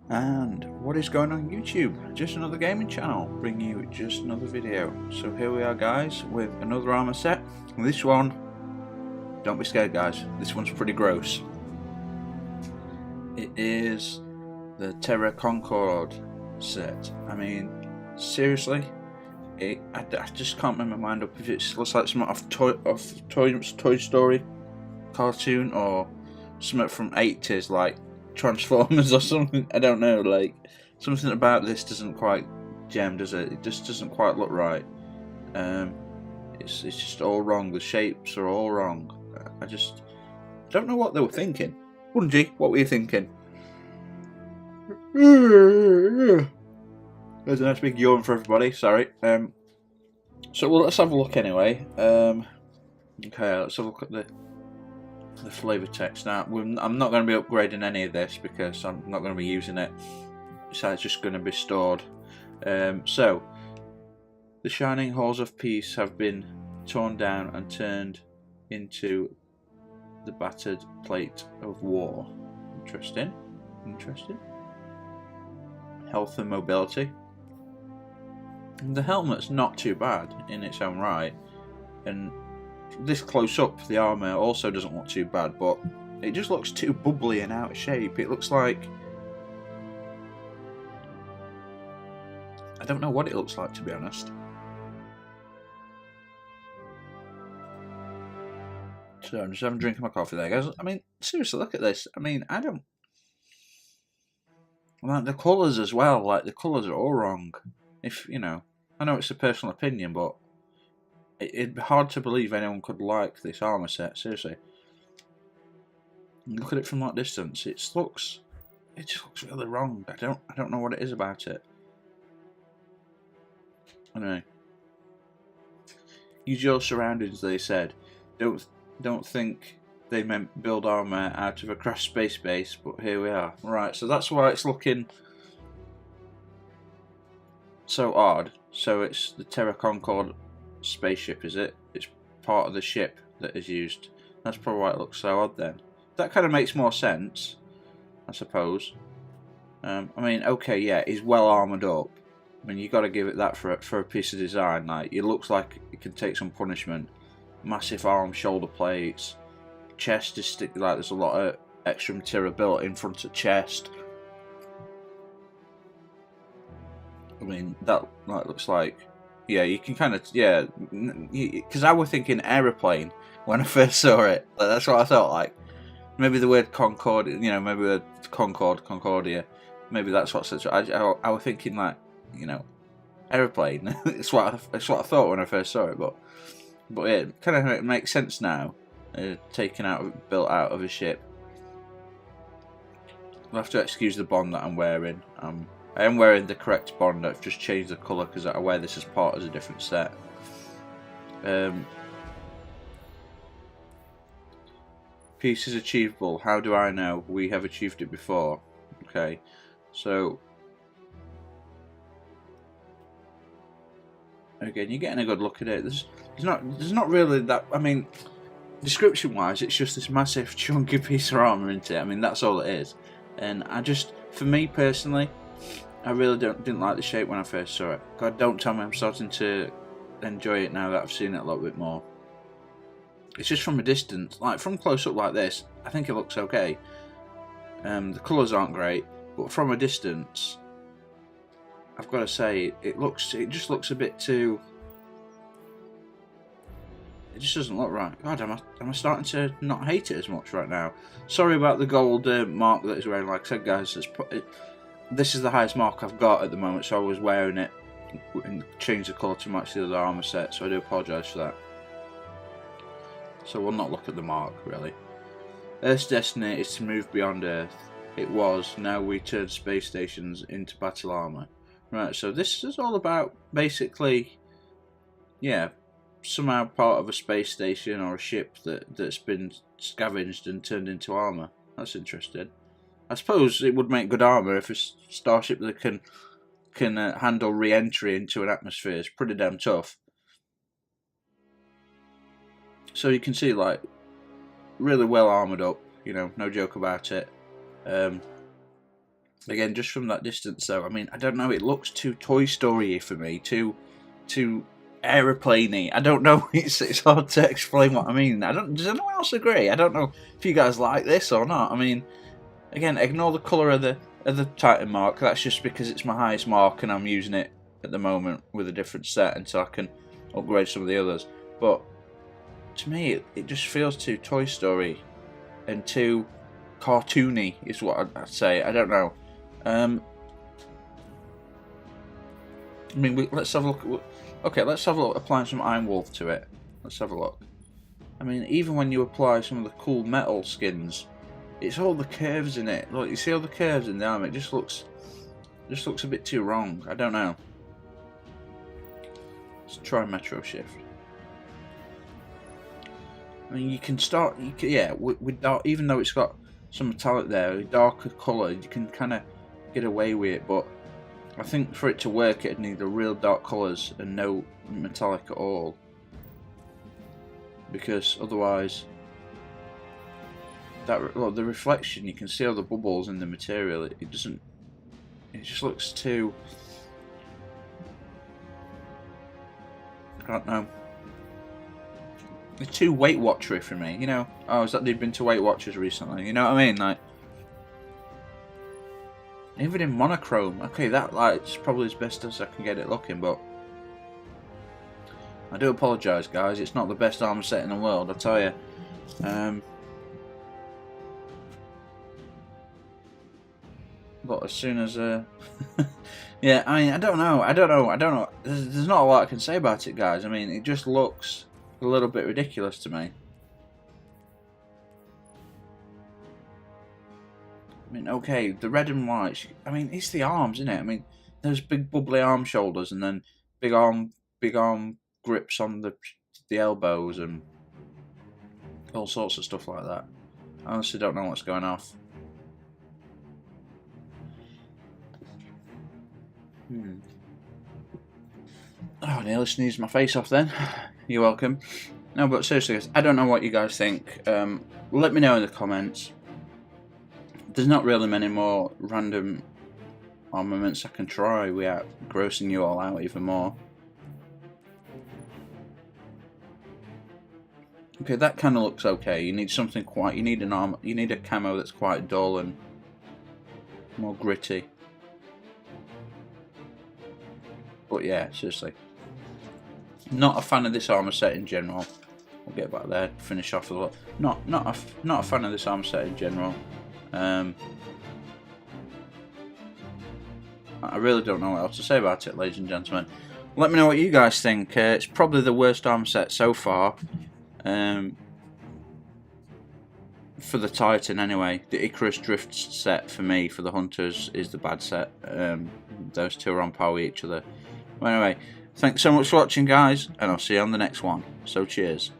And what is going on YouTube? Just another gaming channel, bringing you just another video. So here we are guys, with another armor set. This one, don't be scared guys, this one's pretty gross. It is the Terra Concord set. I mean, seriously, I just can't make my mind up if it looks like something off Toy Story cartoon or something from 80s like Transformers or something. I don't know, like something about this doesn't quite gem, does it? It just doesn't quite look right. It's just all wrong. The shapes are all wrong. I just don't know what they were thinking. Bungie, what were you thinking? There's a nice big yawn for everybody. Sorry. So well, let's have a look anyway. Okay, let's have a look at the flavor text. Now, I'm not going to be upgrading any of this because I'm not going to be using it, so it's just going to be stored. So, the shining halls of peace have been torn down and turned into the battered plate of war. Interesting. Interesting. Health and mobility. The helmet's not too bad in its own right, and this close up the armour also doesn't look too bad, but it just looks too bubbly and out of shape. It looks like, I don't know what it looks like, to be honest. So I'm just having a drink of my coffee there, guys. I mean, seriously, look at this. I mean, I don't like the colours as well. Like, the colours are all wrong. If you know, I know it's a personal opinion, but it'd be hard to believe anyone could like this armor set. Seriously, look at it from that distance. It just looks really wrong. I don't know what it is about it. Anyway, use your surroundings, they said. Don't think they meant build armor out of a crashed space base, but here we are. Right, so that's why it's looking so odd. So it's the Terra Concord spaceship, is it? It's part of the ship that is used. That's probably why it looks so odd then. That kind of makes more sense, I suppose. I mean, okay, yeah, he's well armoured up. I mean, you got to give it that for a piece of design. Like, it looks like it can take some punishment. Massive arm, shoulder plates, chest is like there's a lot of extra material built in front of chest. I mean, that looks like, yeah, you can kind of, yeah, because I was thinking aeroplane when I first saw it. Like, that's what I thought. Like, maybe the word Concord, you know, maybe the Concordia, maybe that's what's. I was thinking like, you know, aeroplane. It's what I thought when I first saw it, but it kind of makes sense now. Built out of a ship. I'll have to excuse the bond that I'm wearing. I am wearing the correct bond. I've just changed the colour because I wear this as part of a different set. Peace is achievable. How do I know? We have achieved it before. Okay, so again, you're getting a good look at it. There's not really that. I mean, description wise, it's just this massive chunky piece of armour, isn't it? I mean, that's all it is. And for me personally, I really didn't like the shape when I first saw it. God, don't tell me I'm starting to enjoy it now that I've seen it a little bit more. It's just from a distance, like from close up like this, I think it looks okay. The colours aren't great, but from a distance, I've got to say, it just looks a bit too. It just doesn't look right. God, am I starting to not hate it as much right now? Sorry about the gold mark that he's wearing. Like I said, guys, this is the highest mark I've got at the moment, so I was wearing it and changed the colour to match the other armour set, so I do apologise for that. So we'll not look at the mark, really. Earth's destiny is to move beyond Earth. It was, now we turn space stations into battle armour. Right, so this is all about, basically, yeah, somehow part of a space station or a ship that's been scavenged and turned into armour. That's interesting. I suppose it would make good armour if a starship that can handle re-entry into an atmosphere is pretty damn tough. So you can see, like, really well armoured up, you know, no joke about it. Again, just from that distance, though, I mean, I don't know. It looks too Toy Story-y for me, too aeroplaney. I don't know. It's hard to explain what I mean. Does anyone else agree? I don't know if you guys like this or not. I mean, again, ignore the colour of the Titan mark. That's just because it's my highest mark, and I'm using it at the moment with a different set until I can upgrade some of the others. But to me, it just feels too Toy Story and too cartoony, is what I'd say. I don't know. I mean, let's have a look. Okay, let's have a look. Applying some Iron Wolf to it. Let's have a look. I mean, even when you apply some of the cool metal skins, it's all the curves in it. Look, you see all the curves in the arm. It just looks a bit too wrong. I don't know. Let's try Metro Shift. I mean, you can start. Yeah, with dark, even though it's got some metallic there, a darker colour, you can kind of get away with it. But I think for it to work, it'd need the real dark colours and no metallic at all. Because otherwise, the reflection, you can see all the bubbles in the material. It doesn't. It just looks too. I don't know. It's too Weight Watchery for me, you know. Oh, is that they've been to Weight Watchers recently? You know what I mean? Like, even in monochrome, okay, that light's probably as best as I can get it looking, but I do apologise, guys. It's not the best armour set in the world, I tell you. But as soon as yeah, I mean, I don't know. There's not a lot I can say about it, guys. I mean, it just looks a little bit ridiculous to me. I mean, okay, the red and white. I mean, it's the arms, isn't it? I mean, there's big bubbly arm shoulders, and then big arm grips on the elbows, and all sorts of stuff like that. I honestly don't know what's going off. Oh, nearly sneezed my face off then. You're welcome. No, but seriously, guys, I don't know what you guys think. Let me know in the comments. There's not really many more random armaments I can try without grossing you all out even more. Okay, that kind of looks okay. You need something quite. You need a camo that's quite dull and more gritty. But yeah, seriously, not a fan of this armor set in general. We'll get back there. Finish off with a lot. Not a fan of this armor set in general. I really don't know what else to say about it, ladies and gentlemen. Let me know what you guys think. It's probably the worst armor set so far. For the Titan anyway. The Icarus Drift set for me, for the Hunters, is the bad set. Those two are on par with each other. Well, anyway, thanks so much for watching, guys, and I'll see you on the next one. So cheers.